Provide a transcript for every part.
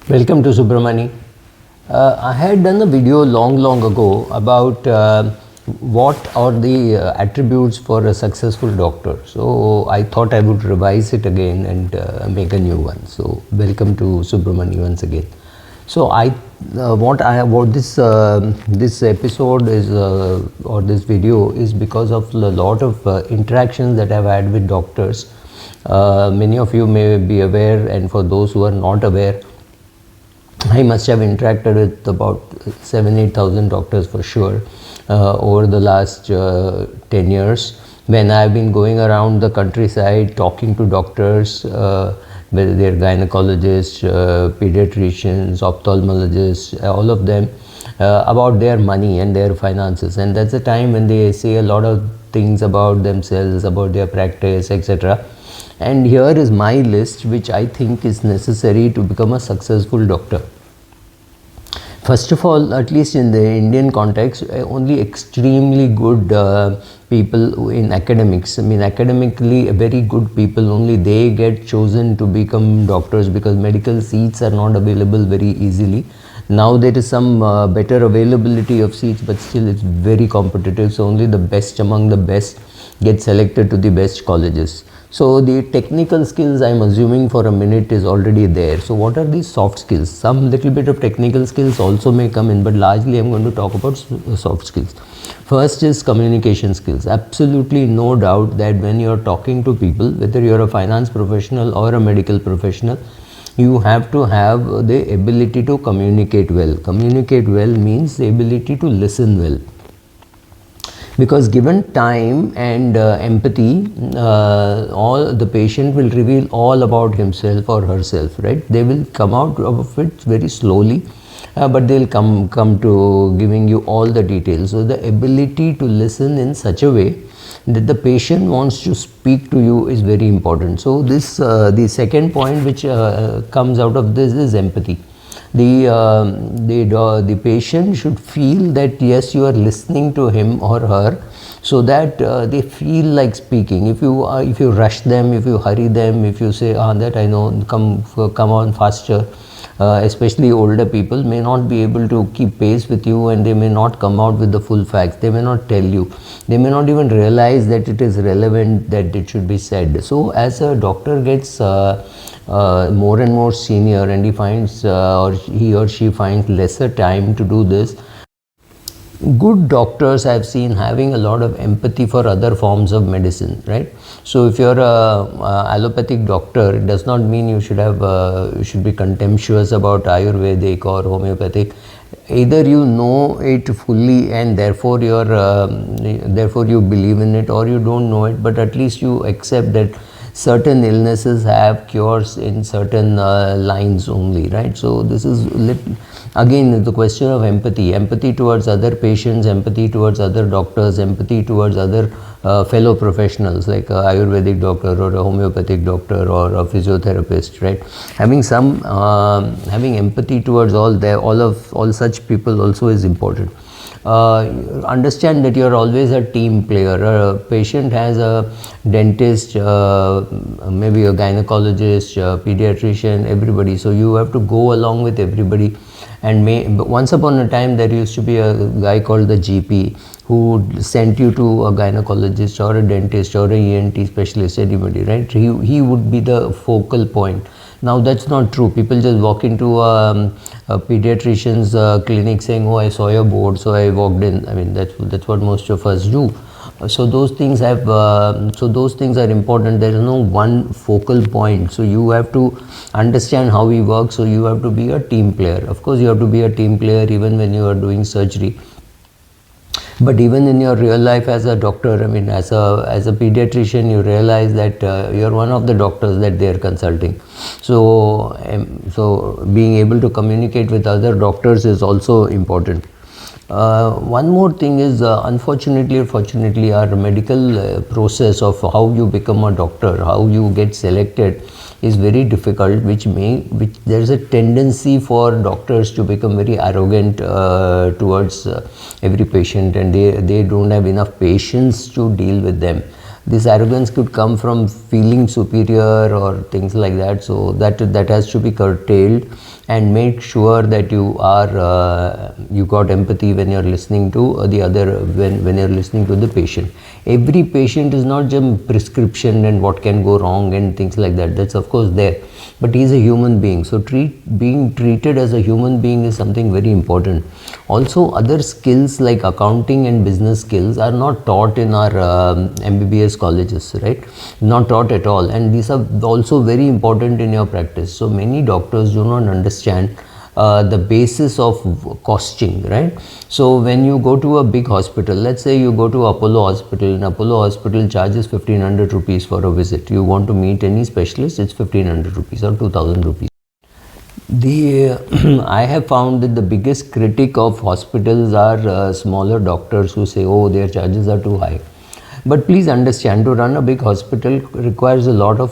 Welcome to Subramani. I had done a video long ago about what are the attributes for a successful doctor. So I thought I would revise it again and make a new one. So welcome to Subramani once again. So what this episode is or this video is because of a lot of interactions that I've had with doctors. Many of you may be aware, and for those who are not aware, I must have interacted with about 7,000-8,000 doctors for sure over the last 10 years, when I've been going around the countryside talking to doctors, whether they're gynecologists, pediatricians, ophthalmologists, all of them, about their money and their finances. And that's the time when they say a lot of things about themselves, about their practice, etc. And here is my list, which I think is necessary to become a successful doctor. First of all, at least in the Indian context, only extremely good people in academics, academically very good people, only they get chosen to become doctors, because medical seats are not available very easily. Now there is some better availability of seats, but still it's very competitive. So only the best among the best get selected to the best colleges. So the technical skills, I'm assuming for a minute, is already there. So what are these soft skills? Some little bit of technical skills also may come in, but largely I'm going to talk about soft skills. First is communication skills. Absolutely no doubt that when you're talking to people, whether you're a finance professional or a medical professional, you have to have the ability to communicate well. Communicate well means the ability to listen well. Because given time and empathy, all the patient will reveal all about himself or herself, right? They will come out of it very slowly, but they'll come to giving you all the details. So the ability to listen in such a way that the patient wants to speak to you is very important. So this the second point which comes out of this is empathy. The patient should feel that yes, you are listening to him or her, so that they feel like speaking. If you rush them, if you hurry them, if you say that I know, come on faster, especially older people may not be able to keep pace with you, and they may not come out with the full facts. They may not tell you. They may not even realize that it is relevant, that it should be said. So as a doctor gets more and more senior, and he finds or he or she finds lesser time to do this, good doctors I've seen having a lot of empathy for other forms of medicine, right? So if you're a allopathic doctor, it does not mean you should have you should be contemptuous about Ayurvedic or homeopathic. Either you know it fully and therefore you believe in it, or you don't know it, but at least you accept that certain illnesses have cures in certain lines only, right? So this is again the question of empathy towards other patients, empathy towards other doctors, empathy towards other fellow professionals, like a Ayurvedic doctor or a homeopathic doctor or a physiotherapist, right? Having empathy towards all such people also is important. Understand that you're always a team player. A patient has a dentist, maybe a gynecologist, a pediatrician, everybody. So you have to go along with everybody. And once upon a time, there used to be a guy called the GP who sent you to a gynecologist or a dentist or a ENT specialist, anybody, right? He would be the focal point. Now that's not true. People just walk into a pediatrician's clinic saying, "Oh, I saw your board, so I walked in." That's what most of us do. So those things are important. There is no one focal point. So you have to understand how we work. So you have to be a team player. Of course, you have to be a team player even when you are doing surgery. But even in your real life as a doctor, as a pediatrician, you realize that you're one of the doctors that they are consulting. So being able to communicate with other doctors is also important. One more thing is, unfortunately or fortunately, our medical process of how you become a doctor, how you get selected, is very difficult, which there is a tendency for doctors to become very arrogant towards every patient, and they don't have enough patience to deal with them. This arrogance could come from feeling superior or things like that. So that has to be curtailed, and make sure that you are you got empathy when you're listening to the other, when you're listening to the patient. Every patient is not just prescription and what can go wrong and things like that. That's of course there, but he's a human being. So being treated as a human being is something very important. Also, other skills like accounting and business skills are not taught in our MBBS colleges, right? Not taught at all, and these are also very important in your practice. So many doctors do not understand the basis of costing, right? So when you go to a big hospital, let's say you go to Apollo Hospital, and Apollo Hospital charges 1500 rupees for a visit. You want to meet any specialist, it's 1500 rupees or 2000 rupees. I have found that the biggest critic of hospitals are smaller doctors who say, oh, their charges are too high. But please understand, to run a big hospital requires a lot of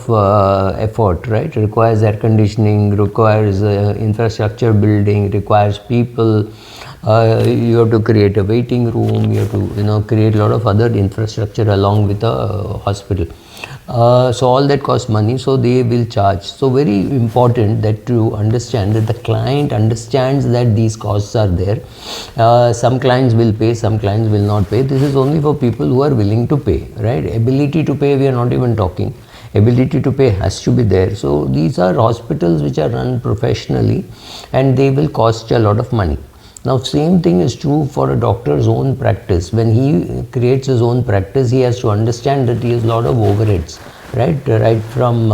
effort, right? It requires air conditioning, requires infrastructure building, requires people. You have to create a waiting room. You have to, create a lot of other infrastructure along with a hospital. So all that costs money, so they will charge. So very important that to understand that the client understands that these costs are there. Some clients will pay, some clients will not pay. This is only for people who are willing to pay, right? Ability to pay, we are not even talking. Ability to pay has to be there. So these are hospitals which are run professionally, and they will cost a lot of money. Now, same thing is true for a doctor's own practice. When he creates his own practice, he has to understand that he has a lot of overheads, right? Right from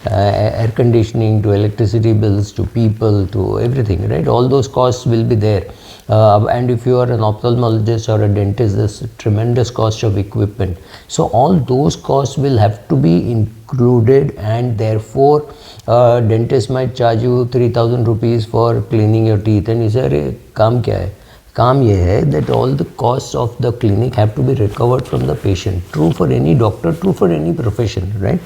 air conditioning to electricity bills to people to everything, right? All those costs will be there. And if you are an ophthalmologist or a dentist, there's a tremendous cost of equipment. So all those costs will have to be included, and therefore dentist might charge you 3000 rupees for cleaning your teeth, and you say, "Arey, काम क्या है?" काम ये है that all the costs of the clinic have to be recovered from the patient. True for any doctor, true for any profession, right?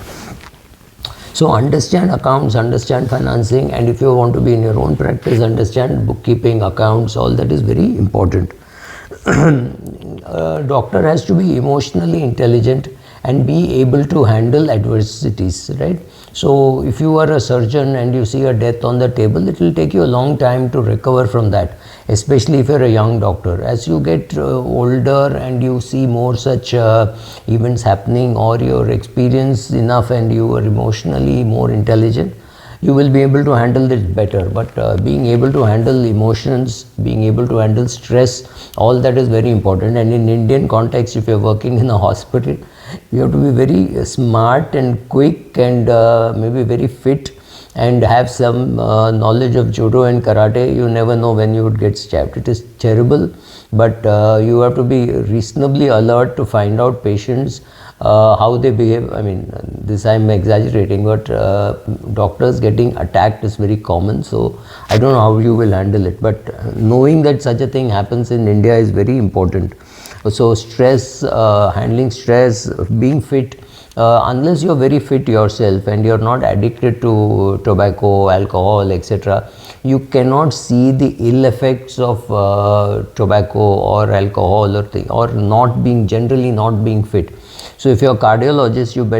So understand accounts, understand financing, and if you want to be in your own practice, understand bookkeeping, accounts, all that is very important. A doctor has to be emotionally intelligent and be able to handle adversities, right? So if you are a surgeon and you see a death on the table, it will take you a long time to recover from that, especially if you're a young doctor. As you get older and you see more such events happening, or you're experienced enough and you are emotionally more intelligent, you will be able to handle this better. But being able to handle emotions, being able to handle stress, all that is very important. And in Indian context, if you're working in a hospital, you have to be very smart and quick and maybe very fit and have some knowledge of judo and karate. You never know when you would get stabbed. It is terrible, but you have to be reasonably alert to find out patients, how they behave. I mean, this I'm exaggerating, but doctors getting attacked is very common. So I don't know how you will handle it, but knowing that such a thing happens in India is very important. So stress, handling stress, being fit. Unless you're very fit yourself and you're not addicted to tobacco, alcohol, etc., you cannot see the ill effects of tobacco or alcohol or not being, generally not being fit. So if you're a cardiologist, you better